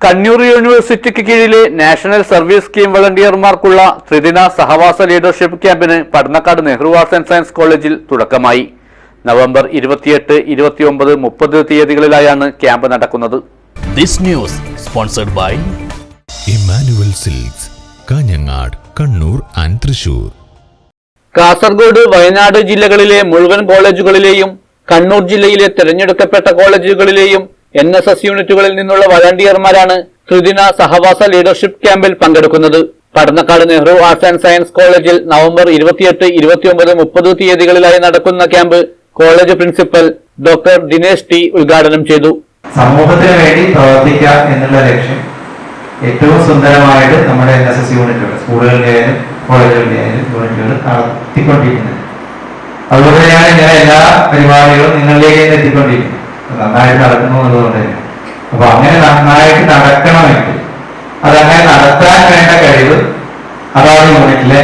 കണ്ണൂർ യൂണിവേഴ്സിറ്റിക്ക് കീഴിലെ national service scheme വളണ്ടിയർമാർക്കുള്ള ത്രിദിന സഹവാസ leadership ക്യാമ്പിന് Padannakkad Nehru arts and science കോളേജിൽ തുടക്കമായി. നവംബർ 28, 29, 30 തീയതികളിലായാണ് ക്യാമ്പ് നടക്കുന്നത്. This news sponsored by Emmanuel Silks, Kanhangad, Kannur and Thrissur. Kasaragod, Wayanad ജില്ലകളിലെ മുഴുവൻ കോളേജുകളിലെയും കണ്ണൂർ ജില്ലയിലെ തെരഞ്ഞെടുക്കപ്പെട്ട കോളേജുകളിലെയും NSS യൂണിറ്റുകളിൽ നിന്നുള്ള വളണ്ടിയർമാരാണ് ത്രിദിന സഹവാസ ലീഡർഷിപ്പ് ക്യാമ്പിൽ പങ്കെടുക്കുന്നത്. Padannakkad Nehru arts and science കോളേജിൽ നവംബർ 28, 29, 30 തീയതികളിലായി നടക്കുന്ന camp college principal doctor Dinesh T ഉദ്ഘാടനം ചെയ്തു. സമൂഹത്തിന് വേണ്ടി പ്രവർത്തിക്കുക എന്നുള്ള ലക്ഷ്യം ഏറ്റവും സുന്ദരമായിട്ട് നമ്മുടെ NSS യൂണിറ്റുകൾ, സ്കൂളുകളിലെയായാലും കോളേജുകളിലെയായാലും യൂണിറ്റുകൾ നടത്തിക്കൊണ്ടിരിക്കുന്നത്. അതുപോലെ തന്നെയാണ് ഇങ്ങനെ എല്ലാ പരിപാടികളും നിങ്ങളിലേക്ക് എത്തിക്കൊണ്ടിരിക്കുന്നത്. നന്നായിട്ട് നടക്കുന്നു എന്നുള്ളത് തന്നെ. അപ്പൊ അങ്ങനെ നന്നായിട്ട് നടക്കണമെങ്കിൽ അതങ്ങനെ നടത്താൻ വേണ്ട കഴിവ് അതാണ് യൂണിറ്റിലെ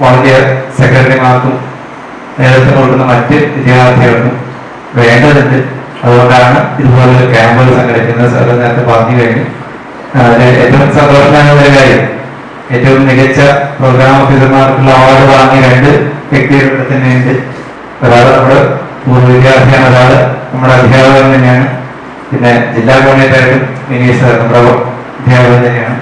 വോളണ്ടിയർ സെക്രട്ടറിമാർക്കും നേതൃത്വം കൊടുക്കുന്ന മറ്റ് വിദ്യാർത്ഥികൾക്കും വേണ്ടതുണ്ട്. അതുകൊണ്ടാണ് ഇതുപോലൊരു ക്യാമ്പുകൾ സംഘടിപ്പിക്കുന്നത്. സാറ് നേരത്തെ പറഞ്ഞു കഴിഞ്ഞു. ഏറ്റവും സന്തോഷമായ കാര്യം, ഏറ്റവും മികച്ച പ്രോഗ്രാം ഓഫീസർമാർക്കുള്ള അവാർഡ് വാങ്ങിയ 2 വ്യക്തികളുടെ തന്നെയുണ്ട്. ഒരാൾ നമ്മുടെ പൂർവ്വ വിദ്യാർത്ഥിയാണ്, ഒരാൾ നമ്മുടെ അധ്യാപകൻ തന്നെയാണ്. പിന്നെ ജില്ലാ കോർഡിനേറ്ററായിട്ടും വിനീഷ് സാർ നമ്മുടെ അധ്യാപകൻ തന്നെയാണ്.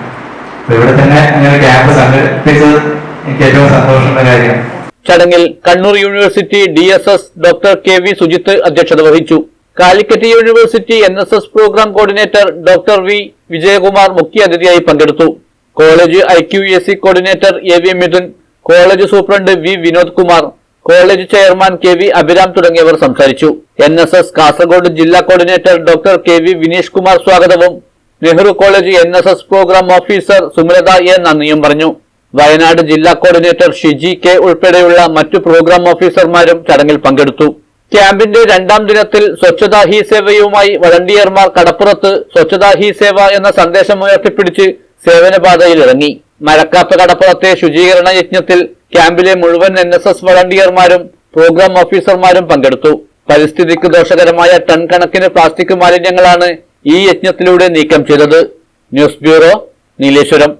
അപ്പൊ ഇവിടെ തന്നെ അങ്ങനെ ക്യാമ്പ് സംഘടിപ്പിച്ചത് എനിക്ക് ഏറ്റവും സന്തോഷമുള്ള കാര്യമാണ്. ചടങ്ങിൽ Kannur university DSS doctor KV Sujith അധ്യക്ഷത വഹിച്ചു. Calicut university NSS programme coordinator doctor V Vijayakumar മുഖ്യാതിഥിയായി പങ്കെടുത്തു. College IQAC coordinator AV Mithun, college superintendent V Vinod Kumar, college chairman KV Abhiram തുടങ്ങിയവർ സംസാരിച്ചു. NSS കാസർഗോഡ് ജില്ലാ coordinator doctor KV Vineesh Kumar സ്വാഗതവും Nehru college NSS programme officer Sumalatha A നന്ദിയും പറഞ്ഞു. വയനാട് ജില്ലാ കോർഡിനേറ്റർ ഷിജി K ഉൾപ്പെടെയുള്ള മറ്റു പ്രോഗ്രാം ഓഫീസർമാരും ചടങ്ങിൽ പങ്കെടുത്തു. ക്യാമ്പിന്റെ 2ാം ദിനത്തിൽ സ്വച്ഛതാ ഹി സേവയുമായി വളണ്ടിയർമാർ കടപ്പുറത്ത് സ്വച്ഛതാ ഹി സേവ എന്ന സന്ദേശം ഉയർത്തിപ്പിടിച്ച് സേവനപാതയിൽ ഇറങ്ങി. മഴക്കാത്ത കടപ്പുറത്തെ ശുചീകരണ യജ്ഞത്തിൽ ക്യാമ്പിലെ മുഴുവൻ NSS വളണ്ടിയർമാരും പ്രോഗ്രാം ഓഫീസർമാരും പങ്കെടുത്തു. പരിസ്ഥിതിക്ക് ദോഷകരമായ ടൺ കണക്കിന് പ്ലാസ്റ്റിക് മാലിന്യങ്ങളാണ് ഈ യജ്ഞത്തിലൂടെ നീക്കം ചെയ്തത്. News bureau, Nileshwaram.